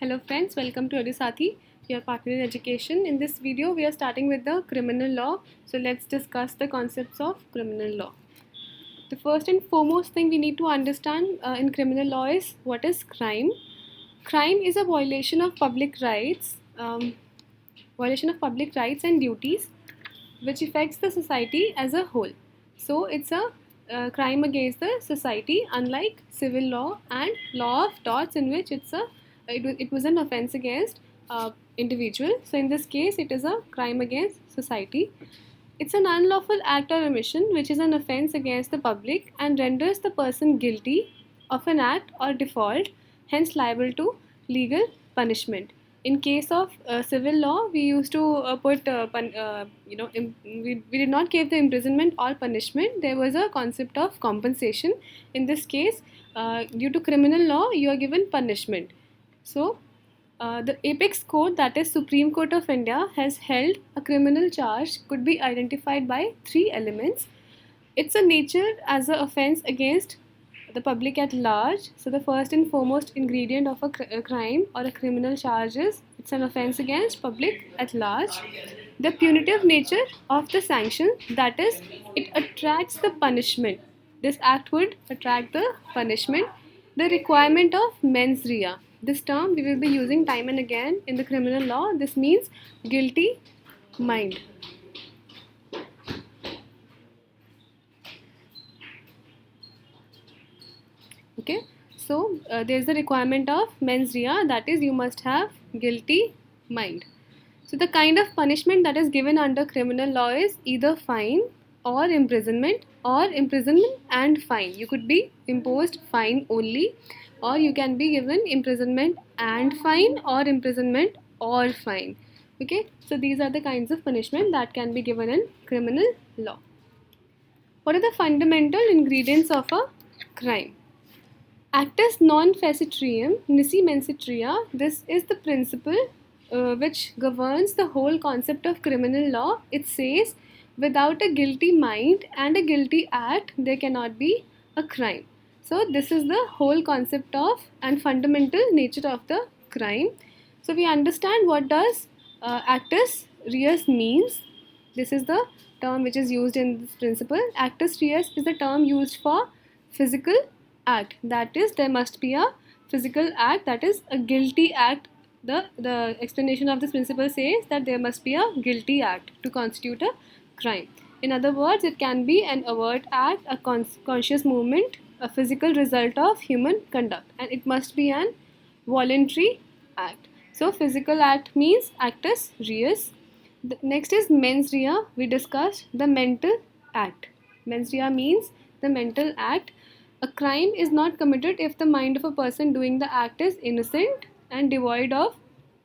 Hello friends, welcome to Adisathi, your partner in education. In this video, we are starting with the criminal law. So let's discuss the concepts of criminal law. The first and foremost thing we need to understand in criminal law is what is crime. Crime is a violation of public rights, and duties, which affects the society as a whole. So it's a crime against the society, unlike civil law and law of torts, in which it was an offense against individual. So in this case, it is a crime against society. It's an unlawful act or omission which is an offense against the public and renders the person guilty of an act or default, hence liable to legal punishment. In case of civil law, we used to we did not give the imprisonment or punishment. There was a concept of compensation. In this case, due to criminal law, you are given punishment. So, the apex court, that is Supreme Court of India, has held a criminal charge could be identified by three elements. It's a nature as an offense against the public at large. So the first and foremost ingredient of a crime or a criminal charge is it's an offense against public at large. The punitive nature of the sanction, that is, it attracts the punishment. This act would attract the punishment. The requirement of mens rea. This term we will be using time and again in the criminal law. This means guilty mind. Okay, so there is the requirement of mens rea, that is, you must have guilty mind. So the kind of punishment that is given under criminal law is either fine or imprisonment and fine. You could be imposed fine only, or you can be given imprisonment and fine, or imprisonment or fine. Okay, so these are the kinds of punishment that can be given in criminal law. What are the fundamental ingredients of a crime? Actus non facitrium nisi mensit rea. This is the principle which governs the whole concept of criminal law. It says, without a guilty mind and a guilty act, there cannot be a crime. So this is the whole concept of and fundamental nature of the crime. So we understand what does actus reus means. This is the term which is used in this principle. Actus reus is the term used for physical act. That is, there must be a physical act, that is a guilty act. The explanation of this principle says that there must be a guilty act to constitute a crime. In other words, it can be an overt act, a conscious movement, a physical result of human conduct, and it must be an voluntary act. So physical act means actus reus. The next is mens rea. We discussed the mental act. Mens rea means the mental act. A crime is not committed if the mind of a person doing the act is innocent and devoid of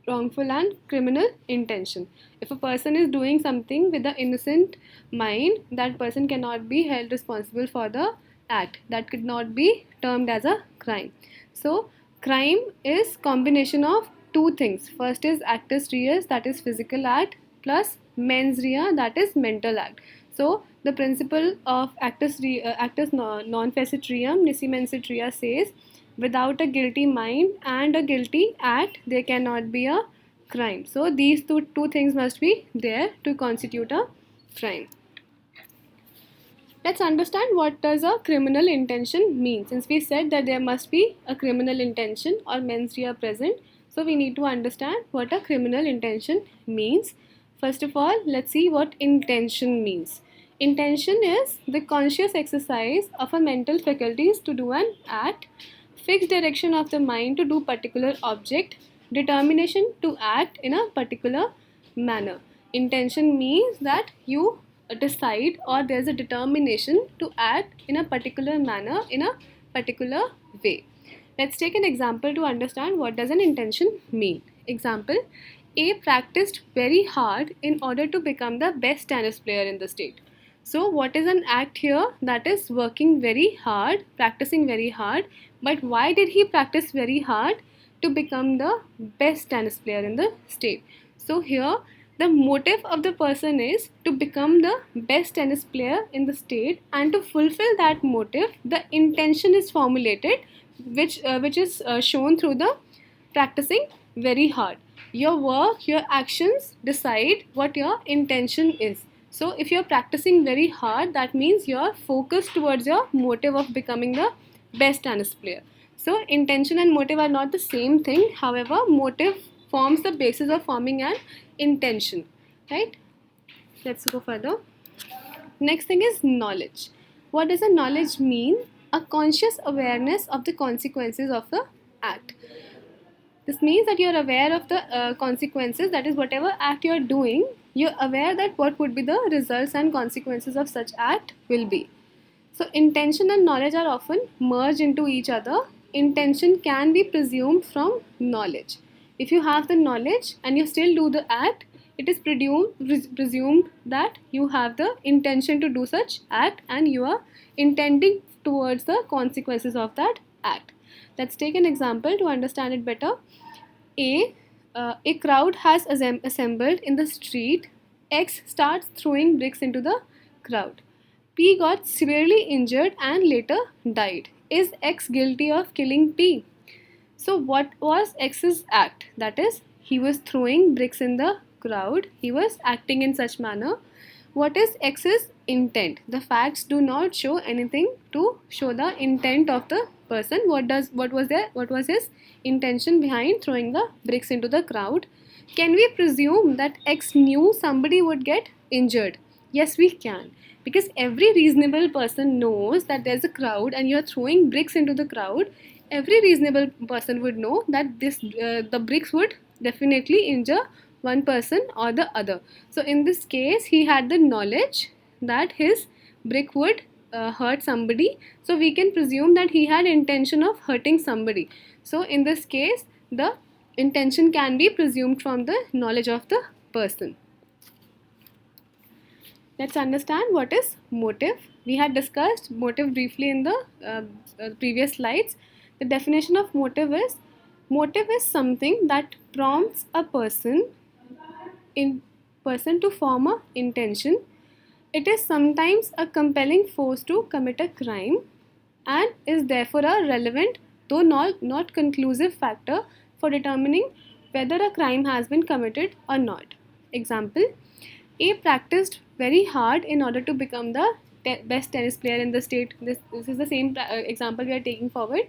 wrongful and criminal intention. If a person is doing something with an innocent mind, that person cannot be held responsible for the act. That could not be termed as a crime. So crime is combination of two things. First is actus reus, that is physical act, plus mens rea, that is mental act. So the principle of actus non facitrium nisi mensit rea says, without a guilty mind and a guilty act, there cannot be a crime. So these two things must be there to constitute a crime. Let's understand what does a criminal intention mean. Since we said that there must be a criminal intention or mens rea present, so we need to understand what a criminal intention means. First of all, let's see what intention means. Intention is the conscious exercise of a mental faculties to do an act, fixed direction of the mind to do particular object, determination to act in a particular manner. Intention means that you decide, or there's a determination to act in a particular manner, in a particular way. Let's take an example to understand what does an intention mean. Example: A practiced very hard in order to become the best tennis player in the state. So what is an act here? That is working very hard, practicing very hard. But why did he practice very hard? To become the best tennis player in the state. So here the motive of the person is to become the best tennis player in the state, and to fulfill that motive, the intention is formulated, which is shown through the practicing very hard. Your work, your actions decide what your intention is. So if you're practicing very hard, that means you're focused towards your motive of becoming the best tennis player. So intention and motive are not the same thing. However, motive forms the basis of forming an intention, right? Let's go further. Next thing is knowledge. What does a knowledge mean? A conscious awareness of the consequences of the act. This means that you're aware of the consequences, that is, whatever act you're doing, you're aware that what would be the results and consequences of such act will be. So, intention and knowledge are often merged into each other. Intention can be presumed from knowledge. If you have the knowledge and you still do the act, it is presumed that you have the intention to do such act and you are intending towards the consequences of that act. Let's take an example to understand it better. A crowd has assembled in the street. X starts throwing bricks into the crowd. P got severely injured and later died. Is X guilty of killing P? So what was X's act? That is, he was throwing bricks in the crowd. He was acting in such manner. What is X's intent? The facts do not show anything to show the intent of the person. What was his intention behind throwing the bricks into the crowd? Can we presume that X knew somebody would get injured? Yes, we can. Because every reasonable person knows that there's a crowd and you're throwing bricks into the crowd. Every reasonable person would know that the bricks would definitely injure one person or the other. So in this case, he had the knowledge that his brick would hurt somebody. So we can presume that he had intention of hurting somebody. So in this case, the intention can be presumed from the knowledge of the person. Let's understand what is motive. We had discussed motive briefly in the previous slides. The definition of motive is something that prompts a person to form a intention. It is sometimes a compelling force to commit a crime and is therefore a relevant, though not conclusive factor for determining whether a crime has been committed or not. Example: A practiced very hard in order to become the best tennis player in the state. This is the same example we are taking forward.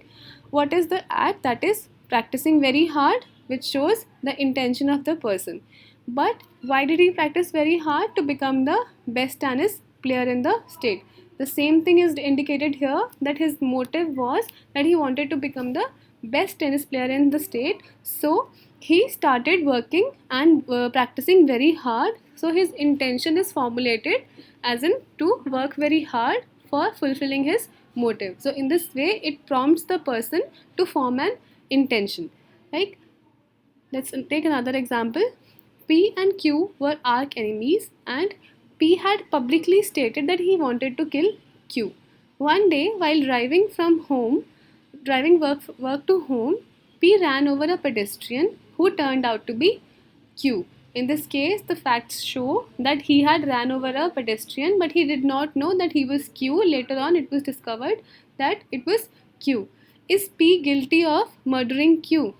What is the act? That is practicing very hard, which shows the intention of the person. But why did he practice very hard? To become the best tennis player in the state. The same thing is indicated here, that his motive was that he wanted to become the best tennis player in the state. So he started working and practicing very hard. So his intention is formulated as in to work very hard for fulfilling his motive. So in this way, it prompts the person to form an intention. Like, let's take another example. P and Q were arch enemies and P had publicly stated that he wanted to kill Q. One day, while driving work to home, P ran over a pedestrian who turned out to be Q. In this case, the facts show that he had ran over a pedestrian, but he did not know that he was Q. Later on, it was discovered that it was Q. Is P guilty of murdering Q?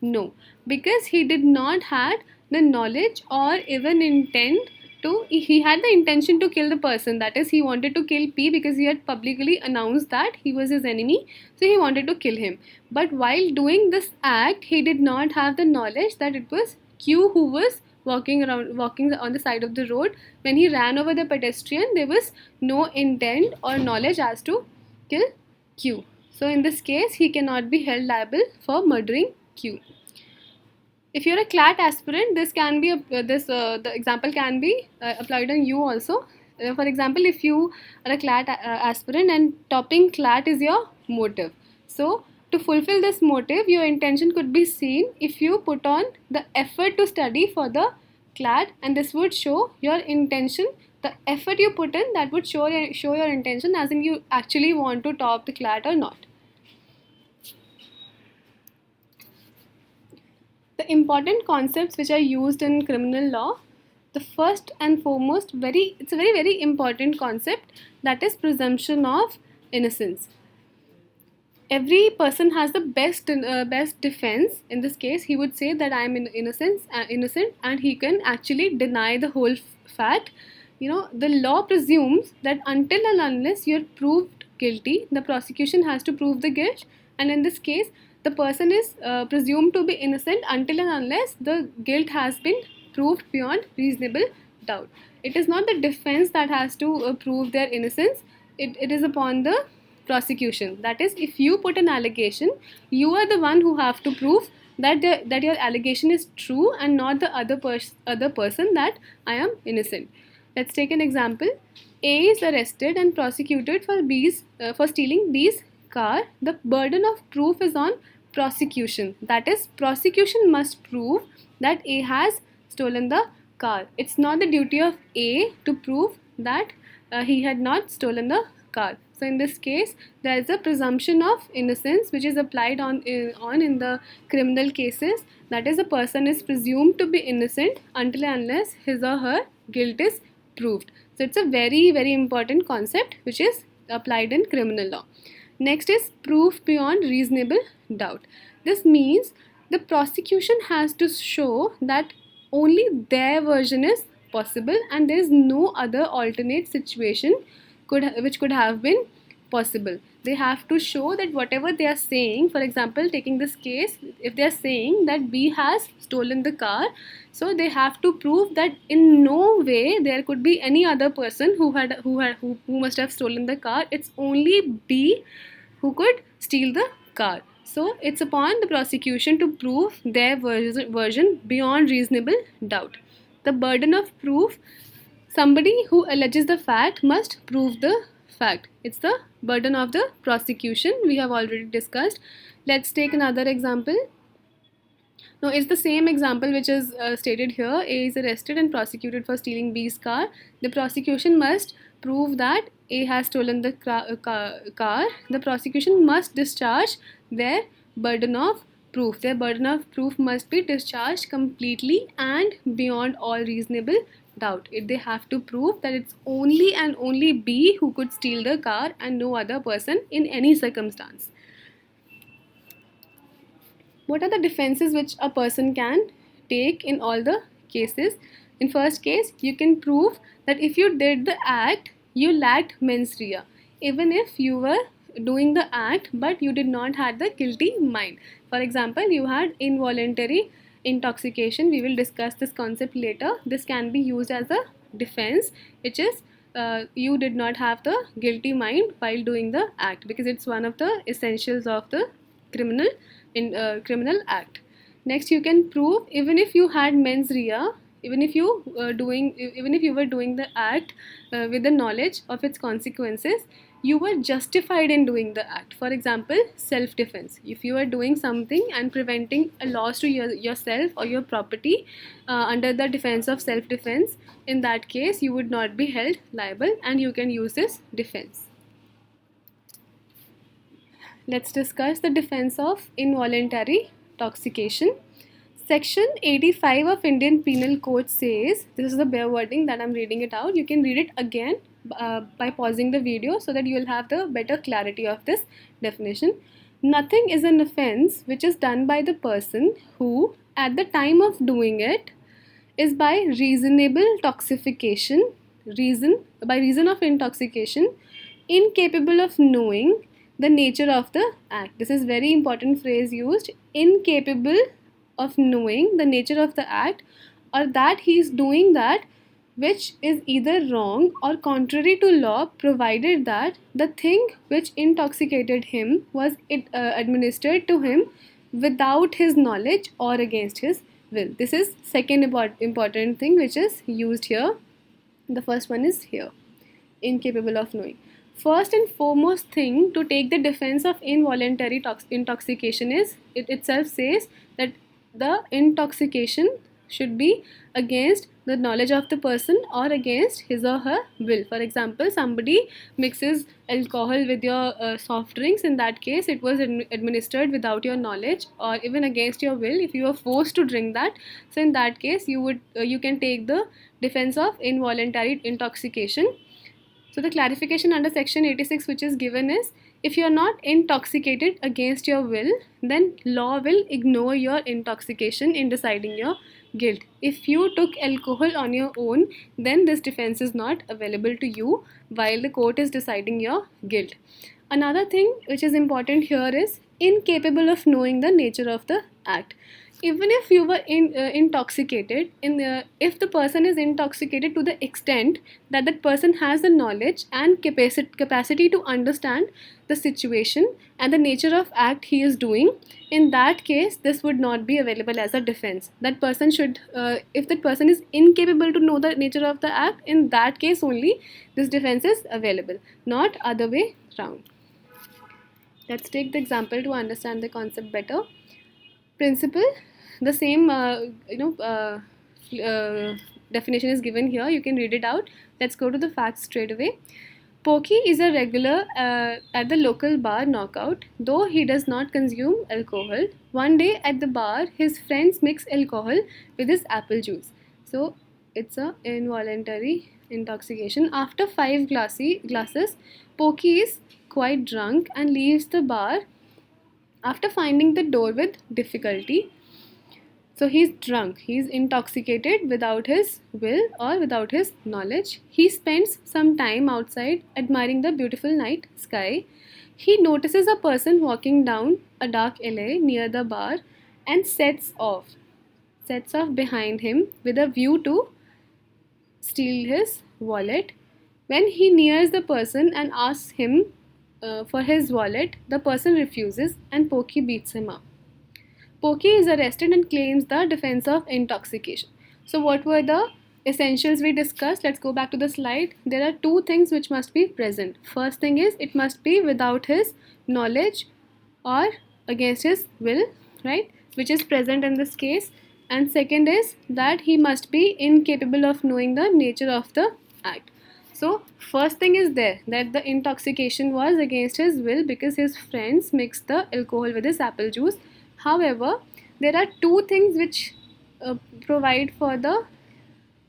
No, because he did not had the knowledge or even intent to, he had the intention to kill the person. That is, he wanted to kill P because he had publicly announced that he was his enemy. So he wanted to kill him. But while doing this act, he did not have the knowledge that it was Q who was walking on the side of the road. When he ran over the pedestrian, there was no intent or knowledge as to kill Q. So in this case, he cannot be held liable for murdering Q. If you're a CLAT aspirant, this can be the example can be applied on you also. For example, if you are a CLAT aspirant and topping CLAT is your motive, so to fulfill this motive, your intention could be seen if you put on the effort to study for the CLAT, and this would show your intention. The effort you put in, that would show your intention, as in you actually want to top the CLAT or not. The important concepts which are used in criminal law, the first and foremost, it's a very important concept, that is presumption of innocence. every person has the best defense. In this case, he would say that I am innocent, and he can actually deny the whole fact. The law presumes that until and unless you're proved guilty, the prosecution has to prove the guilt, and in this case, the person is presumed to be innocent until and unless the guilt has been proved beyond reasonable doubt. It is not the defense that has to prove their innocence. It is upon the prosecution. That is, if you put an allegation, you are the one who have to prove that your allegation is true, and not the other person that I am innocent. Let's take an example. A is arrested and prosecuted for stealing B's car. The burden of proof is on prosecution. That is, prosecution must prove that A has stolen the car. It's not the duty of A to prove that he had not stolen the car. So in this case, there is a presumption of innocence which is applied on in the criminal cases. That is, a person is presumed to be innocent until and unless his or her guilt is proved. So it's a very, very important concept which is applied in criminal law. Next is proof beyond reasonable doubt. This means the prosecution has to show that only their version is possible and there is no other alternate situation which could have been possible. They have to show that whatever they are saying, for example, taking this case, if they are saying that B has stolen the car, so they have to prove that in no way there could be any other person who must have stolen the car. It's only B who could steal the car. So it's upon the prosecution to prove their version beyond reasonable doubt. The burden of proof, somebody who alleges the fact must prove the fact. It's the burden of the prosecution, we have already discussed. Let's take another example. Now, it's the same example which is stated here. A is arrested and prosecuted for stealing B's car. The prosecution must prove that A has stolen the car. The prosecution must discharge their burden of proof. Their burden of proof must be discharged completely and beyond all reasonable doubt. They have to prove that it's only and only B who could steal the car and no other person in any circumstance. What are the defenses which a person can take in all the cases? In first case, you can prove that if you did the act, you lacked mens rea, even if you were doing the act but you did not have the guilty mind. For example, you had involuntary intoxication. We will discuss this concept later. This can be used as a defense, which is you did not have the guilty mind while doing the act, because it's one of the essentials of the criminal act. Next, you can prove even if you had mens rea, even if you were doing the act with the knowledge of its consequences, you were justified in doing the act. For example, self-defense. If you are doing something and preventing a loss to yourself or your property under the defense of self-defense, in that case you would not be held liable and you can use this defense. Let's discuss the defense of involuntary intoxication. Section 85 of Indian Penal Code says, this is the bare wording that I'm reading it out. You can read it again by pausing the video so that you will have the better clarity of this definition. Nothing is an offense which is done by the person who, at the time of doing it, is by reasonable toxification, by reason of intoxication, incapable of knowing the nature of the act. This is very important phrase used, incapable of knowing the nature of the act, or that he is doing that which is either wrong or contrary to law, provided that the thing which intoxicated him was administered to him without his knowledge or against his will. This is second important thing which is used here. The first one is here, incapable of knowing. First and foremost thing to take the defense of involuntary intoxication is, it itself says that the intoxication should be against the knowledge of the person or against his or her will. For example, somebody mixes alcohol with your soft drinks. In that case, it was administered without your knowledge or even against your will if you were forced to drink that. So in that case, you can take the defense of involuntary intoxication. So the clarification under section 86 which is given is, If you're not intoxicated against your will, then law will ignore your intoxication in deciding your guilt. If you took alcohol on your own, then this defense is not available to you while the court is deciding your guilt. Another thing which is important here is incapable of knowing the nature of the act. Even if you were intoxicated, if the person is intoxicated to the extent that that person has the knowledge and capacity to understand the situation and the nature of act he is doing, in that case this would not be available as a defense. That person should, if that person is incapable to know the nature of the act, in that case only this defense is available, not other way round. Let's take the example to understand the concept better. Principle, the same definition is given here. You can read it out. Let's go to the facts straight away. Pokey is a regular at the local bar Knockout, though he does not consume alcohol. One day at the bar, his friends mix alcohol with his apple juice. So it's a involuntary intoxication. After 5 glasses, Pokey is quite drunk and leaves the bar after finding the door with difficulty. So he's drunk, he's intoxicated without his will or without his knowledge. He spends some time outside admiring the beautiful night sky. He notices a person walking down a dark alley near the bar and sets off behind him with a view to steal his wallet. When he nears the person and asks him for his wallet, the person refuses and Pokey beats him up. Pokey is arrested and claims the defense of intoxication. So what were the essentials we discussed? Let's go back to the slide. There are 2 things which must be present. First thing is it must be without his knowledge or against his will, right? Which is present in this case. And second is that he must be incapable of knowing the nature of the act. So first thing is there, that the intoxication was against his will because his friends mixed the alcohol with his apple juice. However, there are 2 things which provide for the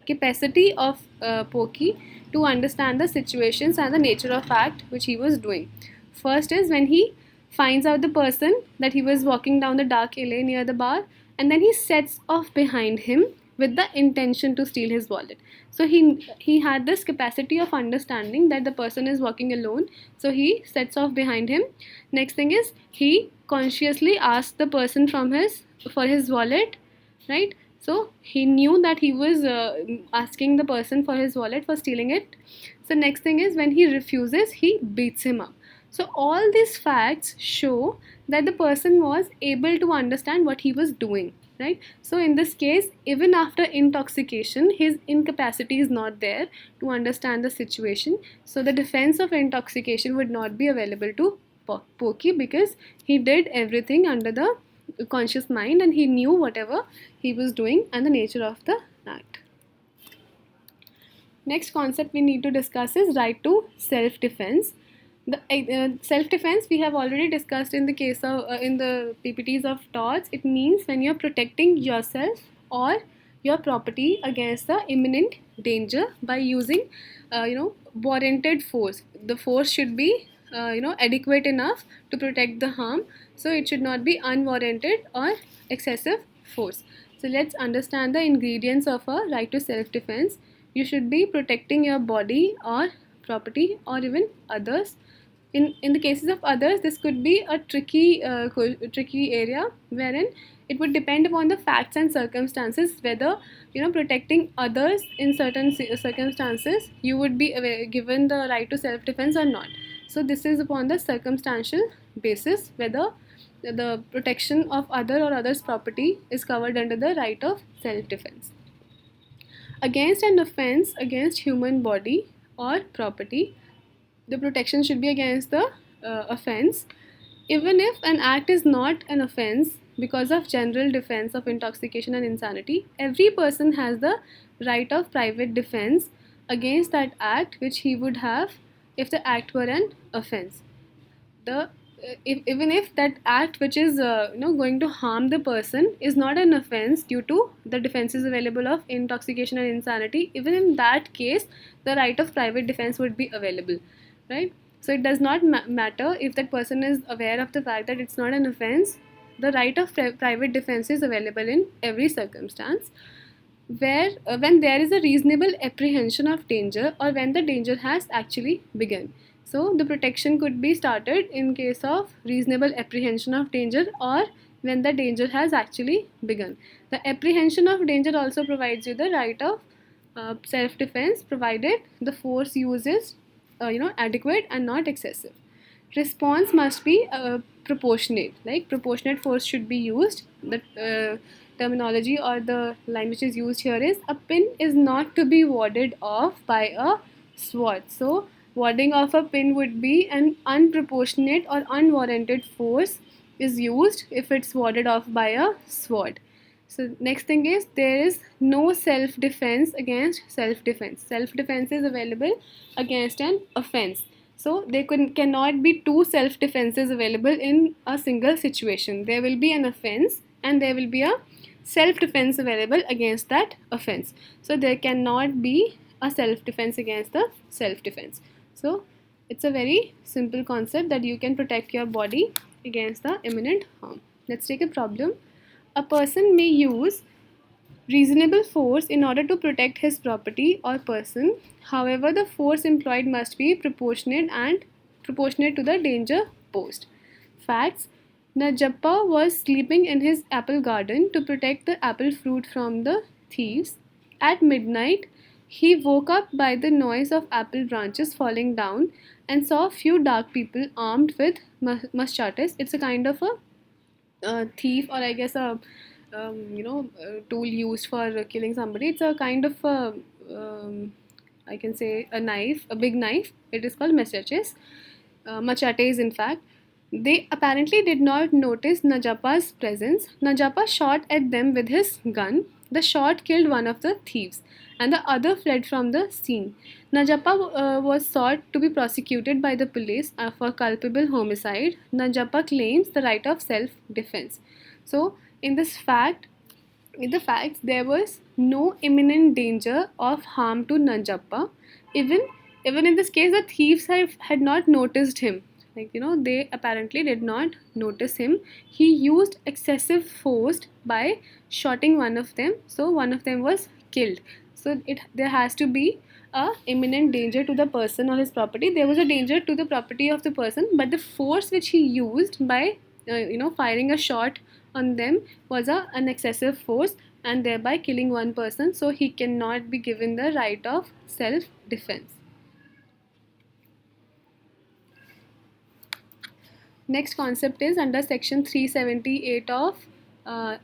capacity of Pokey to understand the situations and the nature of act which he was doing. First is when he finds out the person that he was walking down the dark alley near the bar, and then he sets off behind him with the intention to steal his wallet. So he had this capacity of understanding that the person is walking alone, so he sets off behind him. Next thing is he consciously asked the person for his wallet, right? So he knew that he was asking the person for his wallet for stealing it. So next thing is when he refuses, he beats him up. So all these facts show that the person was able to understand what he was doing, right? So in this case, even after intoxication, his incapacity is not there to understand the situation. So the defense of intoxication would not be available to Pokey because he did everything under the conscious mind and he knew whatever he was doing and the nature of the act. Next concept we need to discuss is right to self-defense. The self-defense we have already discussed in the case of in the PPTs of torts. It means when you're protecting yourself or your property against the imminent danger by using warranted force. The force should be adequate enough to protect the harm, so it should not be unwarranted or excessive force. So let's understand the ingredients of a right to self-defense. You should be protecting your body or property or even others. In the cases of others, this could be a tricky area wherein it would depend upon the facts and circumstances whether protecting others in certain circumstances you would be given the right to self-defense or not. So this is upon the circumstantial basis whether the protection of other or others' property is covered under the right of self-defense. Against an offense against human body or property, the protection should be against the offense. Even if an act is not an offense, because of general defense of intoxication and insanity, every person has the right of private defense against that act which he would have if the act were an offense. Even if that act which is going to harm the person is not an offense due to the defenses available of intoxication and insanity, even in that case the right of private defense would be available, right? So it does not matter if that person is aware of the fact that it's not an offense. The right of private defense is available in every circumstance where when there is a reasonable apprehension of danger or when the danger has actually begun. So the protection could be started in case of reasonable apprehension of danger or when the danger has actually begun. The apprehension of danger also provides you the right of self-defense provided the force used is adequate and not excessive. Response must be proportionate, like proportionate force should be used. The terminology or the line which is used here is a pin is not to be warded off by a sword. So warding off a pin would be an unproportionate or unwarranted force is used if it's warded off by a sword. So next thing is there is no self-defense against self-defense. Self-defense is available against an offense. So there cannot be two self-defenses available in a single situation. There will be an offense and there will be a self-defense available against that offense. So there cannot be a self-defense against the self-defense. So it's a very simple concept that you can protect your body against the imminent harm. Let's take a problem. A person may use reasonable force in order to protect his property or person. However, the force employed must be proportionate to the danger posed. Facts. Najappa was sleeping in his apple garden to protect the apple fruit from the thieves. At midnight, he woke up by the noise of apple branches falling down and saw a few dark people armed with machetes. It's a kind of a thief, or I guess a tool used for killing somebody. It's a kind of a, I can say a knife, a big knife. It is called machetes in fact. They apparently did not notice Najappa's presence. Najappa shot at them with his gun. The shot killed one of the thieves and the other fled from the scene. Najappa was sought to be prosecuted by the police for culpable homicide. Najappa claims the right of self-defense. So, in this fact, in the facts, there was no imminent danger of harm to Najappa. Even in this case, the thieves had not noticed him. They apparently did not notice him. He used excessive force by shooting one of them. So one of them was killed. So there has to be a imminent danger to the person or his property. There was a danger to the property of the person, but the force which he used by firing a shot on them was an excessive force and thereby killing one person. So he cannot be given the right of self-defense. Next concept is under section 378 of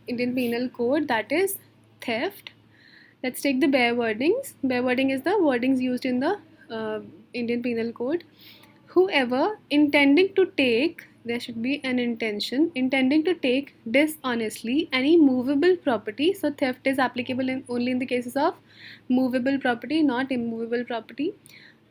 Indian Penal Code, that is theft. Let's take the bare wordings. Bare wording is the wordings used in the Indian Penal Code. Whoever intending to take, there should be an intention, intending to take dishonestly any movable property. So theft is applicable only in the cases of movable property, not immovable property.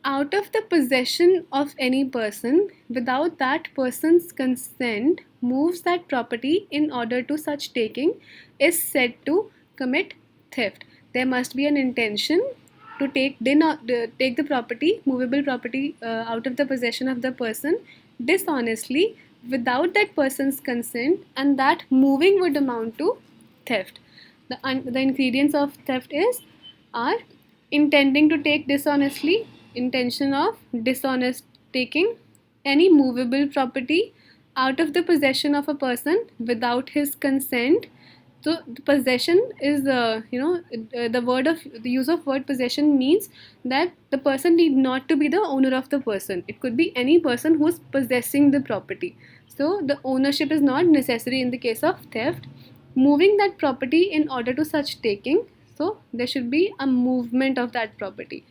Out of the possession of any person without that person's consent moves that property in order to such taking is said to commit theft. There must be an intention to take the property, movable property, out of the possession of the person dishonestly without that person's consent, and that moving would amount to theft. The ingredients of theft are intending to take dishonestly, intention of dishonest taking, any movable property out of the possession of a person without his consent. So the possession is the use of word possession means that the person need not to be the owner of the person. It could be any person who is possessing the property. So the ownership is not necessary in the case of theft. Moving that property in order to such taking, so there should be a movement of that property.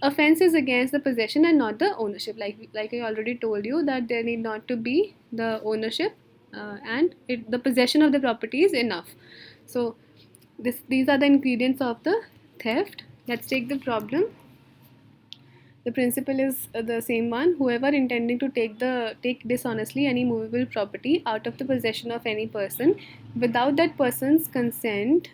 Offense is against the possession and not the ownership. Like I already told you that there need not to be the ownership, the possession of the property is enough. So these are the ingredients of the theft. Let's take the problem. The principle is the same one. Whoever intending to take dishonestly any movable property out of the possession of any person without that person's consent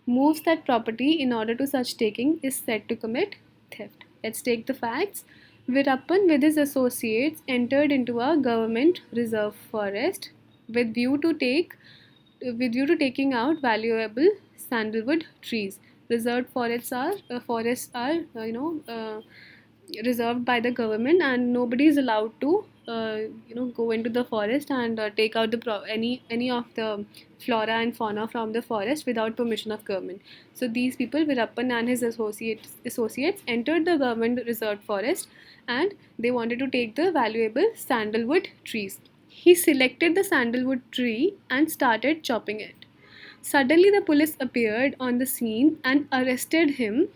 moves that property in order to such taking is said to commit theft. Let's take the facts. Virappan with his associates entered into a government reserve forest with view to taking out valuable sandalwood trees. Reserved forests are reserved by the government, and nobody is allowed to go into the forest and take out any of the flora and fauna from the forest without permission of government. So these people, Virappan and his associates entered the government reserved forest, and they wanted to take the valuable sandalwood trees. He selected the sandalwood tree and started chopping it. Suddenly the police appeared on the scene and arrested him.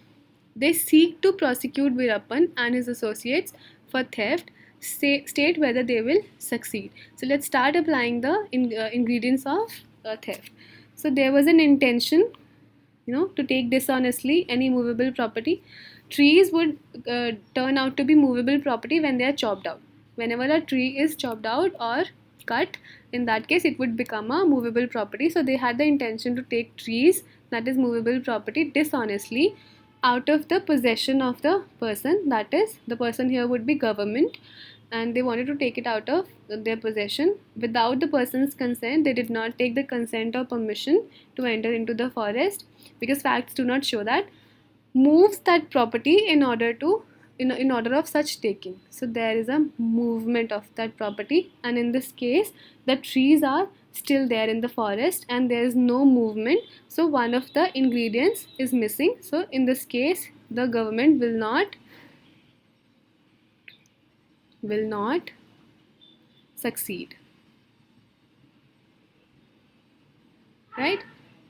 They seek to prosecute Virappan and his associates for theft. State whether they will succeed. So let's start applying the ingredients of theft. So there was an intention, to take dishonestly any movable property. Trees would turn out to be movable property when they are chopped out. Whenever a tree is chopped out or cut, in that case it would become a movable property. So they had the intention to take trees, that is movable property, dishonestly out of the possession of the person, that is the person here would be government, and they wanted to take it out of their possession without the person's consent. They did not take the consent or permission to enter into the forest, because facts do not show that, moves that property in order of such taking. So there is a movement of that property, and in this case the trees are still there in the forest and there is no movement, so one of the ingredients is missing. So in this case the government will not succeed, right?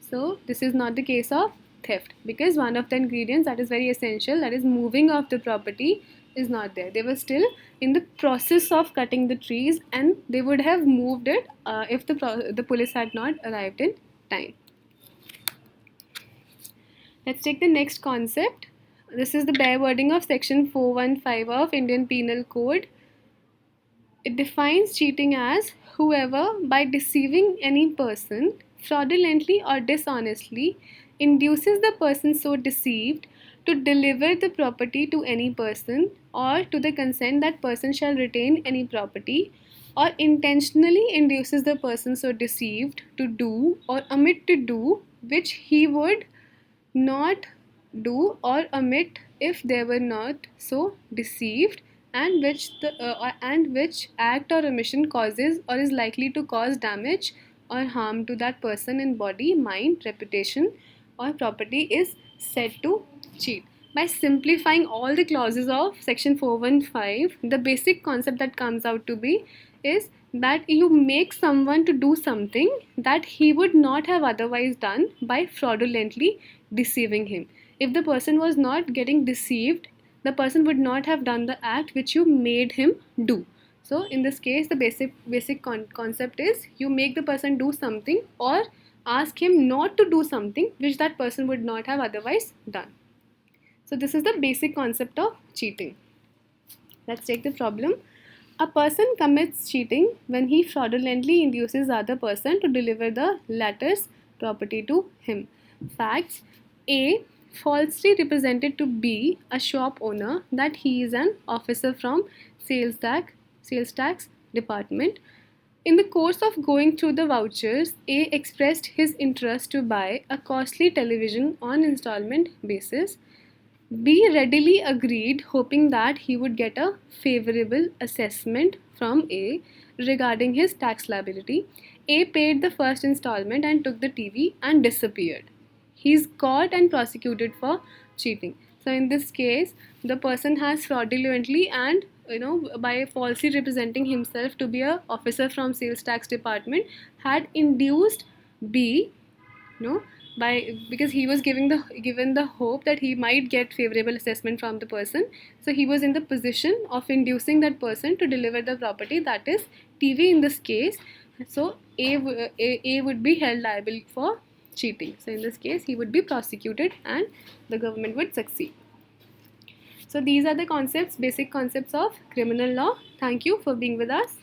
So this is not the case of theft, because one of the ingredients that is very essential, that is moving of the property, is not there. They were still in the process of cutting the trees, and they would have moved it if the police had not arrived in time. Let's take the next concept. This is the bare wording of section 415 of Indian Penal Code. It defines cheating as whoever, by deceiving any person, fraudulently or dishonestly, induces the person so deceived to deliver the property to any person, or to the consent that person shall retain any property, or intentionally induces the person so deceived to do or omit to do which he would not do or omit if they were not so deceived, and which act or omission causes or is likely to cause damage or harm to that person in body, mind, reputation, or property, is said to cheat. By simplifying all the clauses of section 415, the basic concept that comes out to be is that you make someone to do something that he would not have otherwise done by fraudulently deceiving him. If the person was not getting deceived, the person would not have done the act which you made him do. So in this case the basic concept is you make the person do something or ask him not to do something which that person would not have otherwise done. So this is the basic concept of cheating. Let's take the problem. A person commits cheating when he fraudulently induces the other person to deliver the latter's property to him. Facts: A falsely represented to B, a shop owner, that he is an officer from sales tax department. In the course of going through the vouchers, A expressed his interest to buy a costly television on installment basis. B readily agreed, hoping that he would get a favorable assessment from A regarding his tax liability. A paid the first installment and took the TV and disappeared. He is caught and prosecuted for cheating. So in this case, the person has fraudulently and by falsely representing himself to be a officer from sales tax department, had induced B, because he was given the hope that he might get favorable assessment from the person. So he was in the position of inducing that person to deliver the property, that is TV in this case. So A would be held liable for cheating. So in this case he would be prosecuted and the government would succeed. So these are the basic concepts of criminal law. Thank you for being with us.